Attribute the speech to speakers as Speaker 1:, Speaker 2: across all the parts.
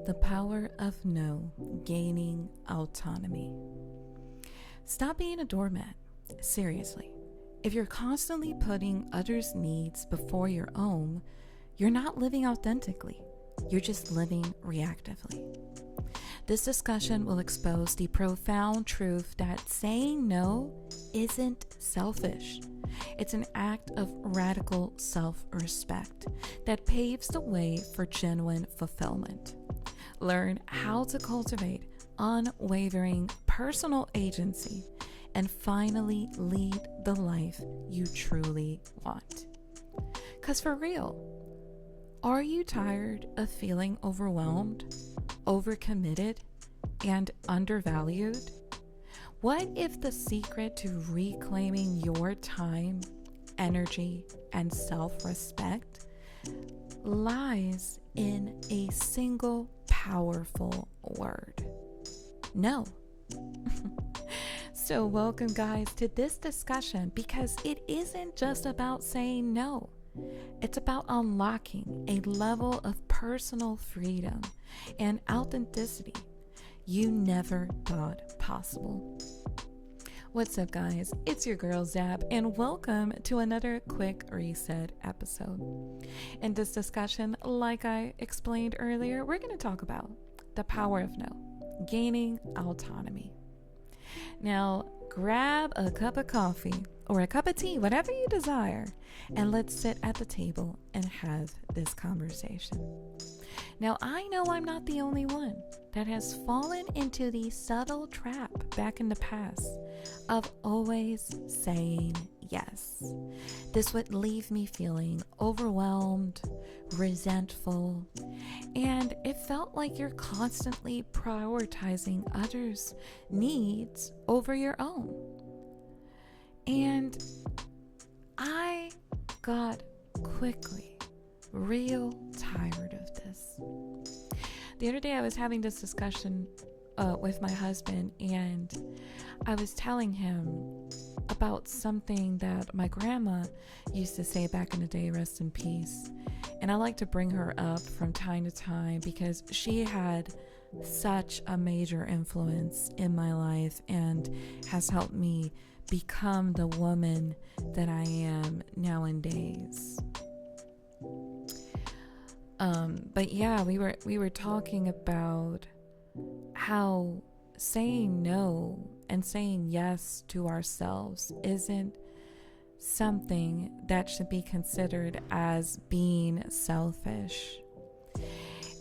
Speaker 1: The power of no, gaining autonomy. Stop being a doormat. Seriously. If you're constantly putting others' needs before your own, you're not living authentically. You're just living reactively. This discussion will expose the profound truth that saying no isn't selfish. It's an act of radical self-respect that paves the way for genuine fulfillment. Learn how to cultivate unwavering personal agency and finally lead the life you truly want. 'Cause for real, are you tired of feeling overwhelmed, overcommitted, and undervalued? What if the secret to reclaiming your time, energy, and self-respect lies in a single powerful word? No. So welcome, guys, to this discussion, because it isn't just about saying no. It's about unlocking a level of personal freedom and authenticity you never thought possible. What's up, guys? It's your girl Zap, and welcome to another quick reset episode. In this discussion, like I explained earlier, we're going to talk about the power of no, gaining autonomy. Now, grab a cup of coffee or a cup of tea, whatever you desire, and let's sit at the table and have this conversation. Now, I know I'm not the only one that has fallen into the subtle trap back in the past of always saying yes. This would leave me feeling overwhelmed, resentful, and it felt like you're constantly prioritizing others' needs over your own. And I got quickly real tired of this. The other day I was having this discussion with my husband, and I was telling him about something that my grandma used to say back in the day, rest in peace. And I like to bring her up from time to time because she had such a major influence in my life and has helped me become the woman that I am nowadays. But yeah, we were talking about how saying no and saying yes to ourselves isn't something that should be considered as being selfish.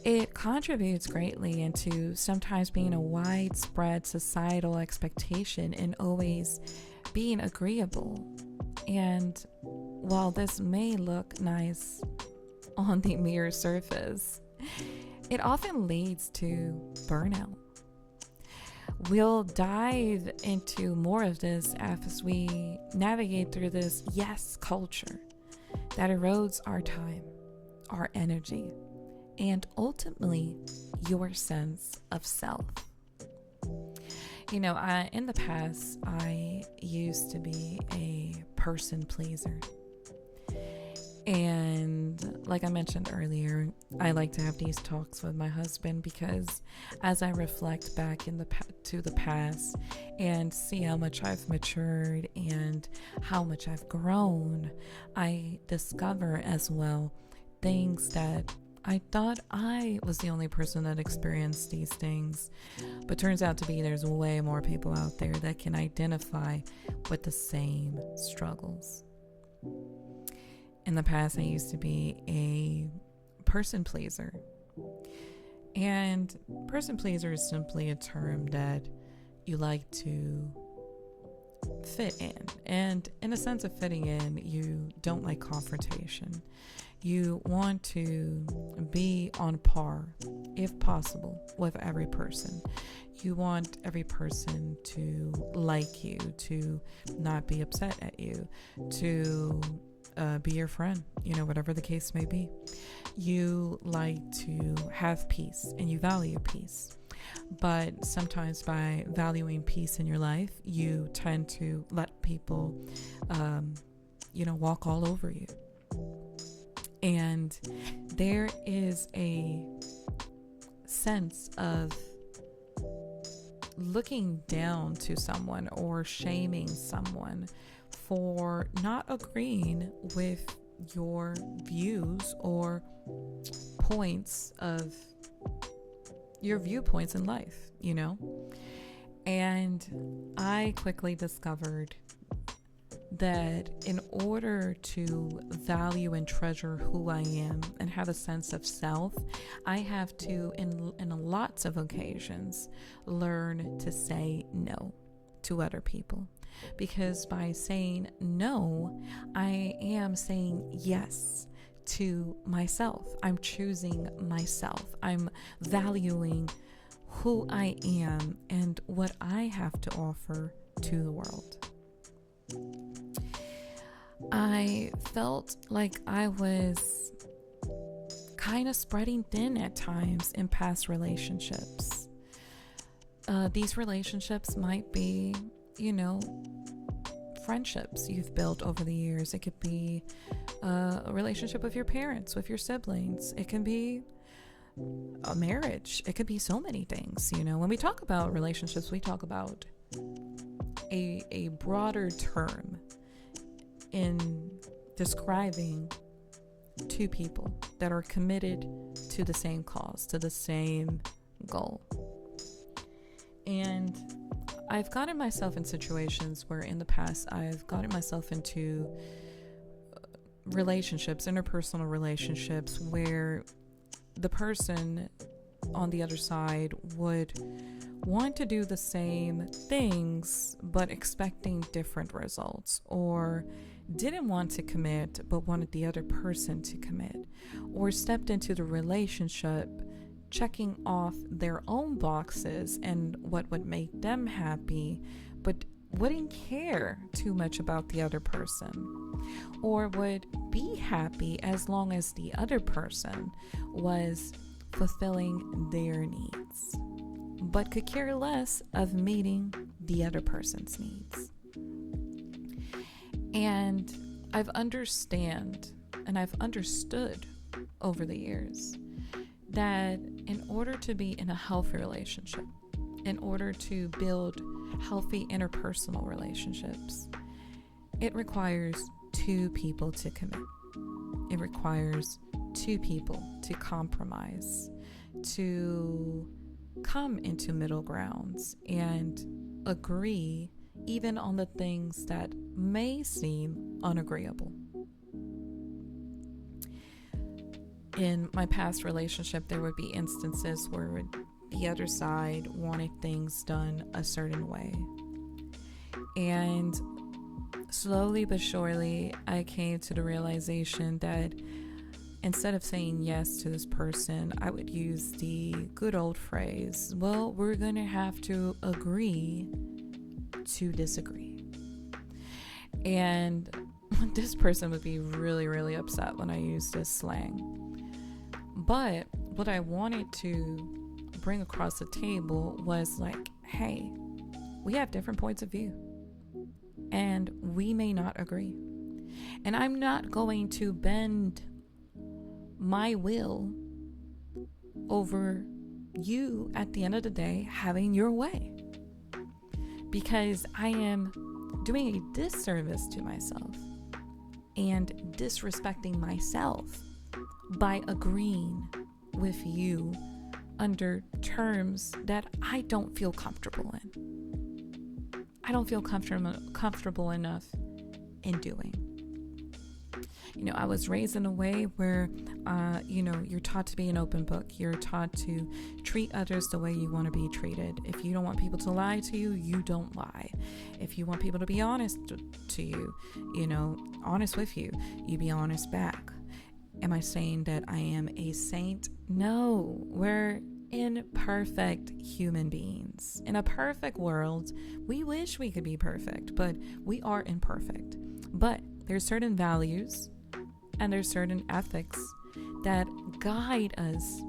Speaker 1: It contributes greatly into sometimes being a widespread societal expectation and always being agreeable. And while this may look nice on the mere surface, it often leads to burnout. We'll dive into more of this as we navigate through this yes culture that erodes our time, our energy, and ultimately your sense of self. You know, in the past, I used to be a person pleaser. And like I mentioned earlier, I like to have these talks with my husband because as I reflect back to the past and see how much I've matured and how much I've grown, I discover as well things that I thought I was the only person that experienced these things, but turns out to be there's way more people out there that can identify with the same struggles. In the past, I used to be a person pleaser. And person pleaser is simply a term that you like to fit in. And in a sense of fitting in, you don't like confrontation. You want to be on par, if possible, with every person. You want every person to like you, to not be upset at you, to be your friend, whatever the case may be. You like to have peace and you value peace. But sometimes by valuing peace in your life, you tend to let people, walk all over you. And there is a sense of looking down to someone or shaming someone for not agreeing with your views or points of your viewpoints in life, you know? And I quickly discovered that in order to value and treasure who I am and have a sense of self, I have to, in lots of occasions, learn to say no to other people. Because by saying no, I am saying yes to myself. I'm choosing myself. I'm valuing who I am and what I have to offer to the world. I felt like I was kind of spreading thin at times in past relationships. These relationships might be, friendships you've built over the years. It could be a relationship with your parents, with your siblings. It can be a marriage. It could be so many things. When we talk about relationships, we talk about a broader term in describing two people that are committed to the same cause, to the same goal. And I've gotten myself in situations where in the past I've gotten myself into relationships, interpersonal relationships, where the person on the other side would want to do the same things but expecting different results, or didn't want to commit but wanted the other person to commit, or stepped into the relationship checking off their own boxes and what would make them happy, but wouldn't care too much about the other person, or would be happy as long as the other person was fulfilling their needs, but could care less of meeting the other person's needs. And I've understood over the years that in order to be in a healthy relationship, in order to build healthy interpersonal relationships, it requires two people to commit. It requires two people to compromise, to come into middle grounds and agree even on the things that may seem unagreeable. In my past relationship, there would be instances where the other side wanted things done a certain way. And slowly but surely, I came to the realization that instead of saying yes to this person, I would use the good old phrase, well, we're going to have to agree to disagree. And this person would be really, really upset when I used this slang. But what I wanted to bring across the table was like, hey, we have different points of view and we may not agree. And I'm not going to bend my will over you at the end of the day having your way, because I am doing a disservice to myself and disrespecting myself by agreeing with you under terms that I don't feel comfortable in. I don't feel comfortable enough in doing. I was raised in a way where, you're taught to be an open book. You're taught to treat others the way you want to be treated. If you don't want people to lie to you, you don't lie. If you want people to be honest to you, honest with you, you be honest back. Am I saying that I am a saint? No, we're imperfect human beings. In a perfect world, we wish we could be perfect, but we are imperfect. But there's certain values and there's certain ethics that guide us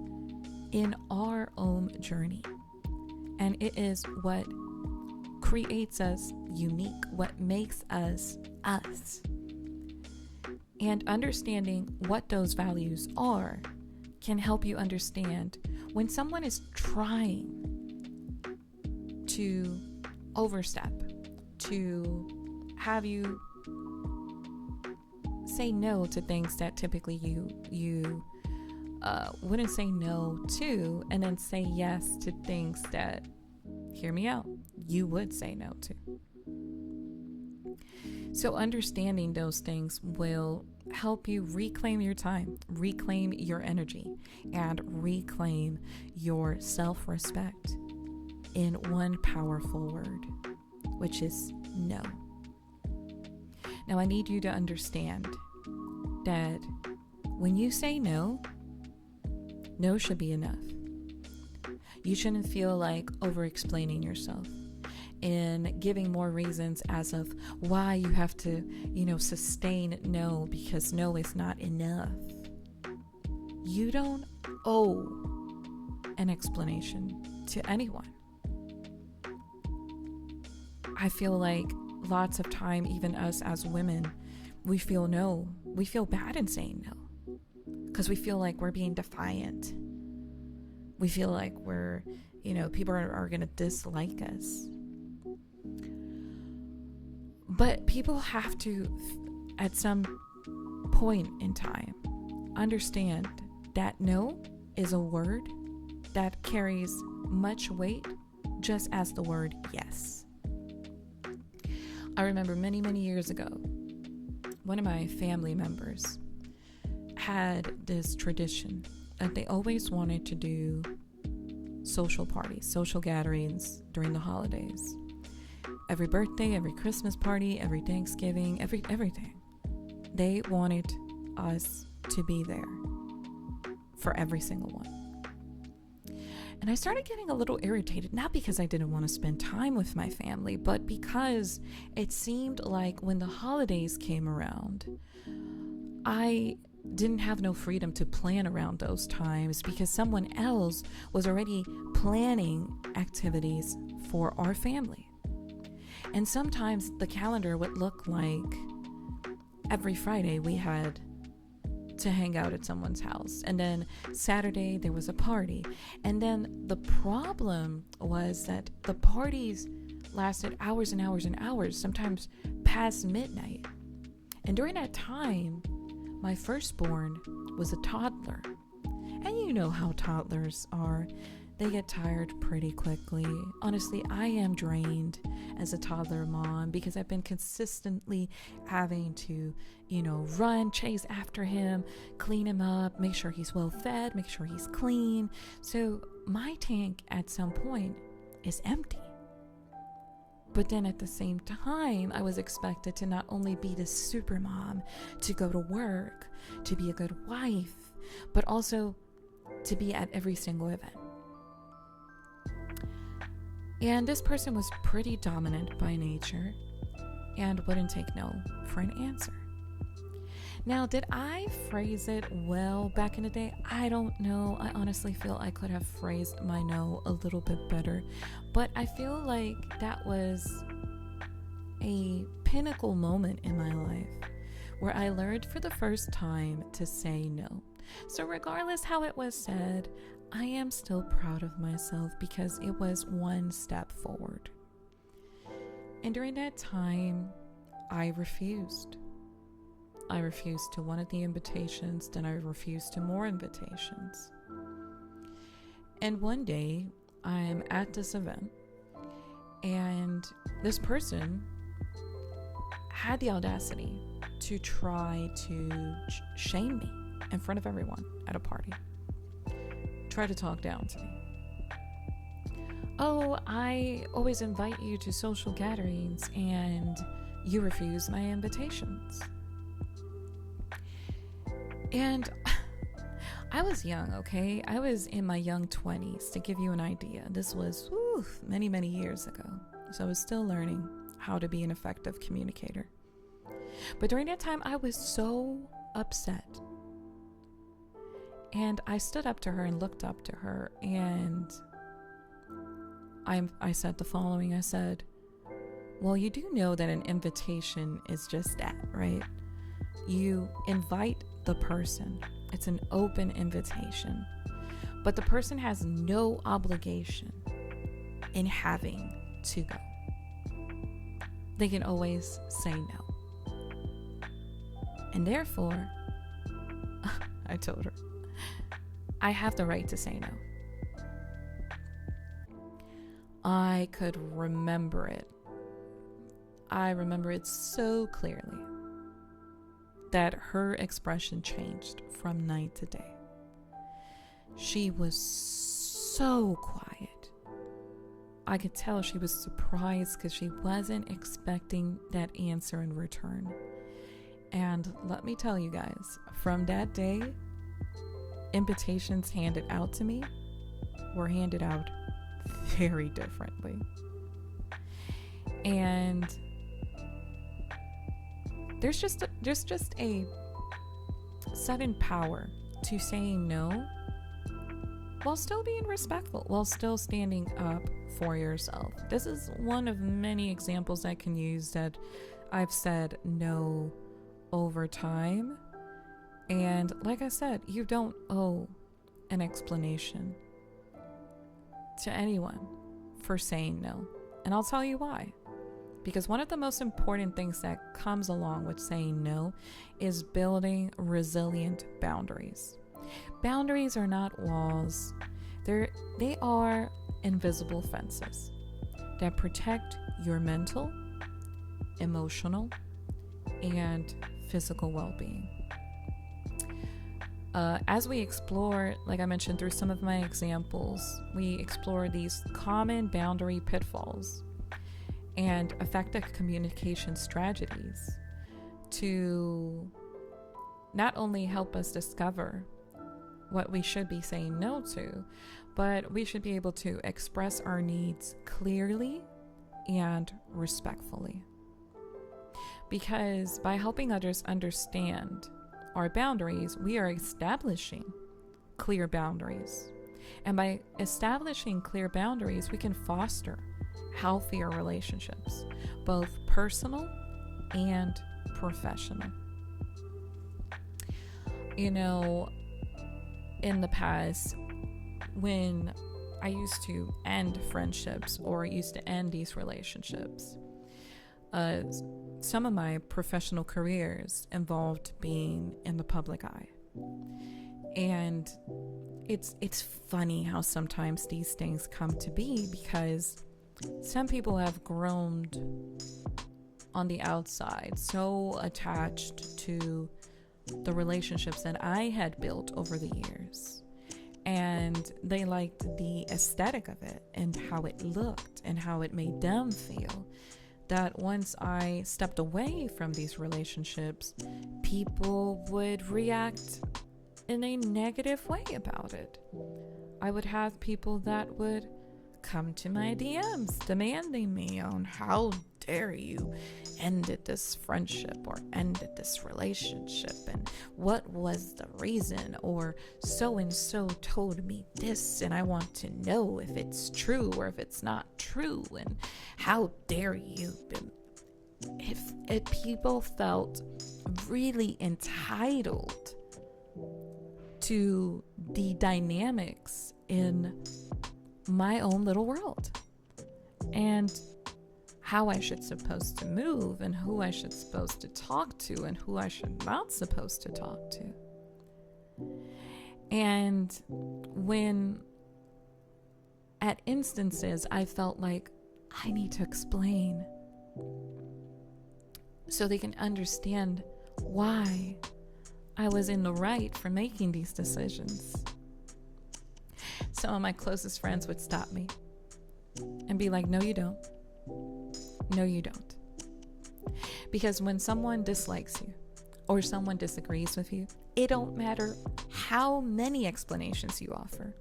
Speaker 1: in our own journey. And it is what creates us unique, what makes us us. And understanding what those values are can help you understand when someone is trying to overstep, to have you say no to things that typically you wouldn't say no to, and then say yes to things that, hear me out, you would say no to. So understanding those things will help you reclaim your time, reclaim your energy, and reclaim your self-respect in one powerful word, which is no. Now, I need you to understand that when you say no, no should be enough. You shouldn't feel like over-explaining yourself and giving more reasons as of why you have to, sustain no, because no is not enough. You don't owe an explanation to anyone. I feel like lots of time, even us as women, we feel bad in saying no, because we feel like we're being defiant. We feel like we're, people are going to dislike us. But people have to, at some point in time, understand that no is a word that carries much weight, just as the word yes. I remember many, many years ago, one of my family members had this tradition that they always wanted to do social parties, social gatherings during the holidays. Every birthday, every Christmas party, every Thanksgiving, everything. They wanted us to be there for every single one. And I started getting a little irritated, not because I didn't want to spend time with my family, but because it seemed like when the holidays came around, I didn't have no freedom to plan around those times because someone else was already planning activities for our family. And sometimes the calendar would look like every Friday we had to hang out at someone's house. And then Saturday there was a party. And then the problem was that the parties lasted hours and hours and hours, sometimes past midnight. And during that time, my firstborn was a toddler. And you know how toddlers are. They get tired pretty quickly. Honestly, I am drained as a toddler mom because I've been consistently having to, run, chase after him, clean him up, make sure he's well fed, make sure he's clean. So my tank at some point is empty. But then at the same time, I was expected to not only be the super mom, to go to work, to be a good wife, but also to be at every single event. And this person was pretty dominant by nature and wouldn't take no for an answer. Now, did I phrase it well back in the day? I don't know. I honestly feel I could have phrased my no a little bit better. But I feel like that was a pinnacle moment in my life where I learned for the first time to say no. So regardless how it was said, I am still proud of myself because it was one step forward. And during that time, I refused. I refused to one of the invitations, then I refused to more invitations. And one day, I'm at this event, and this person had the audacity to try to shame me in front of everyone at a party. Try to talk down to me. Oh, I always invite you to social gatherings and you refuse my invitations. And I was young, okay? I was in my young 20s, to give you an idea. This was many, many years ago. So I was still learning how to be an effective communicator. But during that time, I was so upset. And I stood up to her and looked up to her, and I said the following. I said, well, you do know that an invitation is just that, right? You invite the person. It's an open invitation. But the person has no obligation in having to go. They can always say no. And therefore, I told her, I have the right to say no. I could remember it. I remember it so clearly that her expression changed from night to day. She was so quiet. I could tell she was surprised because she wasn't expecting that answer in return. And let me tell you guys, from that day, invitations handed out to me were handed out very differently. And there's just a sudden power to saying no while still being respectful, while still standing up for yourself. This is one of many examples I can use that I've said no over time. And like I said, you don't owe an explanation to anyone for saying no. And I'll tell you why. Because one of the most important things that comes along with saying no is building resilient boundaries. Boundaries are not walls. They are invisible fences that protect your mental, emotional, and physical well-being. As we explore, like I mentioned through some of my examples, we explore these common boundary pitfalls and effective communication strategies to not only help us discover what we should be saying no to, but we should be able to express our needs clearly and respectfully. Because by helping others understand our boundaries, we are establishing clear boundaries. And by establishing clear boundaries, we can foster healthier relationships, both personal and professional. You know, in the past, when I used to end friendships or used to end these relationships, some of my professional careers involved being in the public eye. And it's funny how sometimes these things come to be, because some people have grown on the outside so attached to the relationships that I had built over the years. And they liked the aesthetic of it and how it looked and how it made them feel, that once I stepped away from these relationships, people would react in a negative way about it. I would have people that would come to my DMs demanding me on how dare you ended this friendship or ended this relationship, and what was the reason, or so and so told me this and I want to know if it's true or if it's not true, and how dare you. If people felt really entitled to the dynamics in my own little world and how I should supposed to move and who I should supposed to talk to and who I should not supposed to talk to. And when at instances I felt like I need to explain so they can understand why I was in the right for making these decisions, some of my closest friends would stop me and be like, no, you don't. No, you don't. Because when someone dislikes you or someone disagrees with you, it don't matter how many explanations you offer.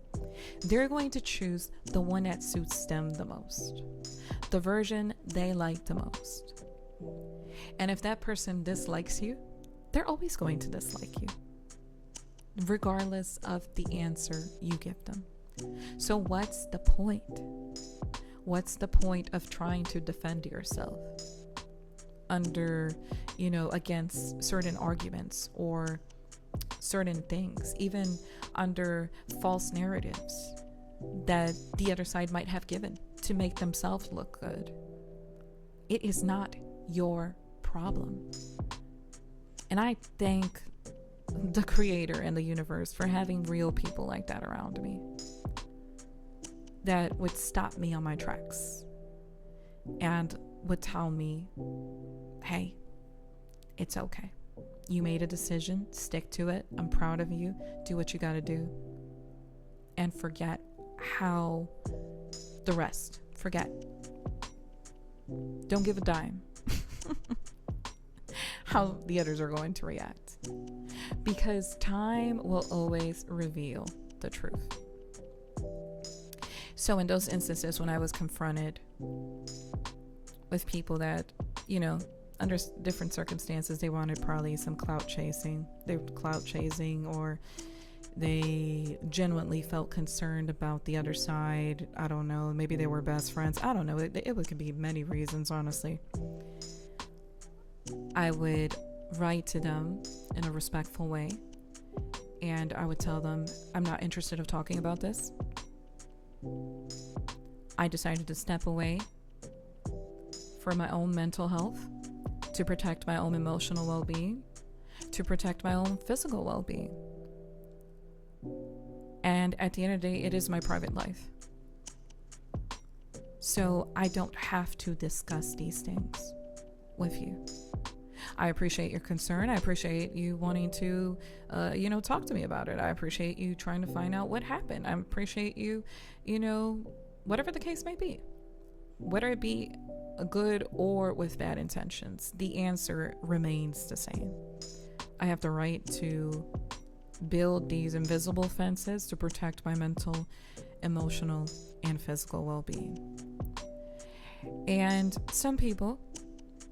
Speaker 1: They're going to choose the one that suits them the most, the version they like the most. And if that person dislikes you, they're always going to dislike you, regardless of the answer you give them. So what's the point? What's the point of trying to defend yourself against certain arguments or certain things, even under false narratives that the other side might have given to make themselves look good. It is not your problem. And I thank the creator and the universe for having real people like that around me that would stop me on my tracks and would tell me, hey, it's okay. You made a decision, stick to it. I'm proud of you. Do what you got to do. And forget how the rest. Forget. Don't give a dime how the others are going to react. Because time will always reveal the truth. So in those instances when I was confronted with people that, you know, under different circumstances, they wanted probably some clout chasing. They were clout chasing, or they genuinely felt concerned about the other side. I don't know. Maybe they were best friends. I don't know. It could be many reasons, honestly. I would write to them in a respectful way, and I would tell them, I'm not interested in talking about this. I decided to step away for my own mental health, to protect my own emotional well-being, to protect my own physical well-being. And at the end of the day, it is my private life. So I don't have to discuss these things with you. I appreciate your concern. I appreciate you wanting to, talk to me about it. I appreciate you trying to find out what happened. I appreciate you, whatever the case may be, whether it be good or with bad intentions, the answer remains the same. I have the right to build these invisible fences to protect my mental, emotional, and physical well-being. And some people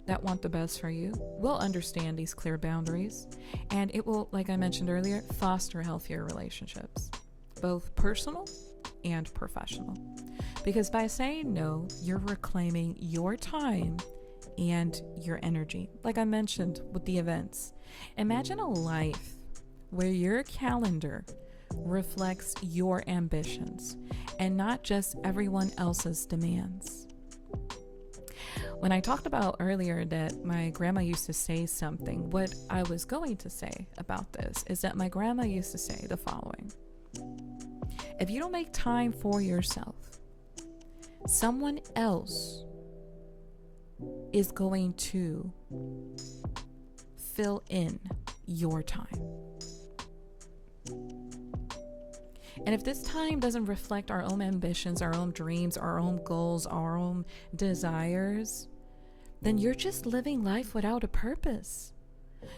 Speaker 1: that want the best for you will understand these clear boundaries, and it will, like I mentioned earlier, foster healthier relationships, both personal and professional. Because by saying no, you're reclaiming your time and your energy. Like I mentioned with the events, imagine a life where your calendar reflects your ambitions and not just everyone else's demands. When I talked about earlier that my grandma used to say something, what I was going to say about this is that my grandma used to say the following: if you don't make time for yourself, someone else is going to fill in your time. And if this time doesn't reflect our own ambitions, our own dreams, our own goals, our own desires, then you're just living life without a purpose.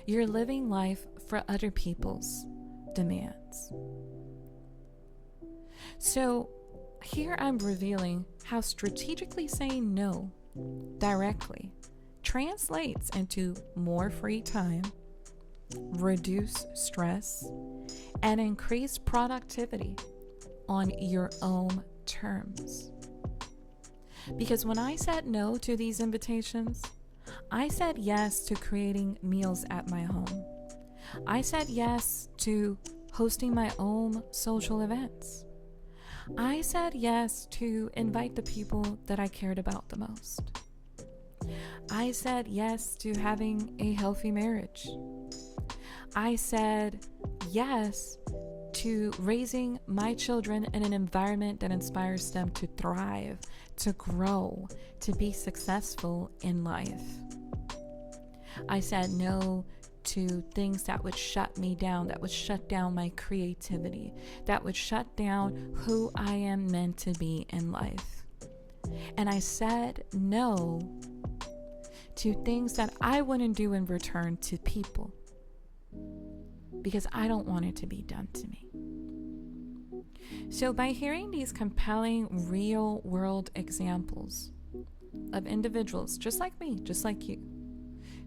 Speaker 1: You're living life for other people's demands. So here I'm revealing how strategically saying no directly translates into more free time, reduce stress, and increase productivity on your own terms. Because when I said no to these invitations, I said yes to creating meals at my home. I said yes to hosting my own social events. I said yes to invite the people that I cared about the most. I said yes to having a healthy marriage. I said yes to raising my children in an environment that inspires them to thrive, to grow, to be successful in life. I said no to things that would shut me down, that would shut down my creativity, that would shut down who I am meant to be in life. And I said no to things that I wouldn't do in return to people, because I don't want it to be done to me. So by hearing these compelling real world examples of individuals just like me, just like you,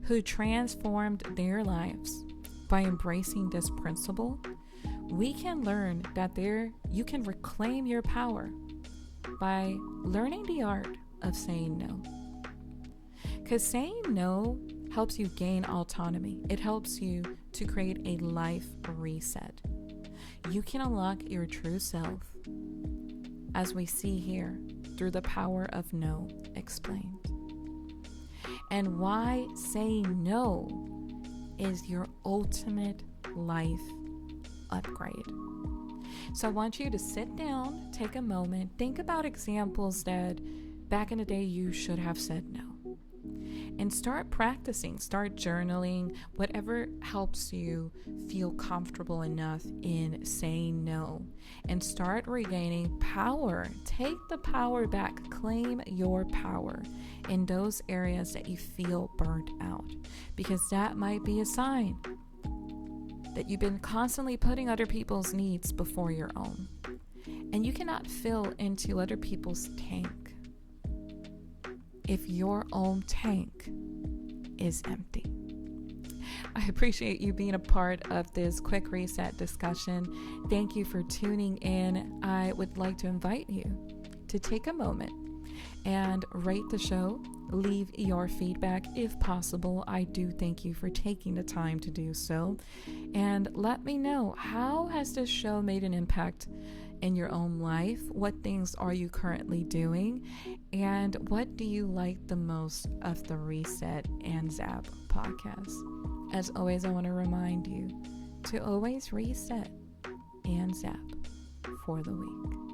Speaker 1: who transformed their lives by embracing this principle, we can learn that you can reclaim your power by learning the art of saying no. Because saying no helps you gain autonomy. It helps you to create a life reset. You can unlock your true self, as we see here, through the power of no explained. And why saying no is your ultimate life upgrade. So I want you to sit down, take a moment, think about examples that back in the day you should have said no. And start practicing, start journaling, whatever helps you feel comfortable enough in saying no. And start regaining power. Take the power back. Claim your power in those areas that you feel burnt out. Because that might be a sign that you've been constantly putting other people's needs before your own. And you cannot fill into other people's tank if your own tank is empty. I appreciate you being a part of this quick reset discussion. Thank you for tuning in. I would like to invite you to take a moment and rate the show, leave your feedback if possible. I do thank you for taking the time to do so. And let me know, how has this show made an impact in your own life? What things are you currently doing? And what do you like the most of the Reset and Zap podcast? As always, I want to remind you to always reset and zap for the week.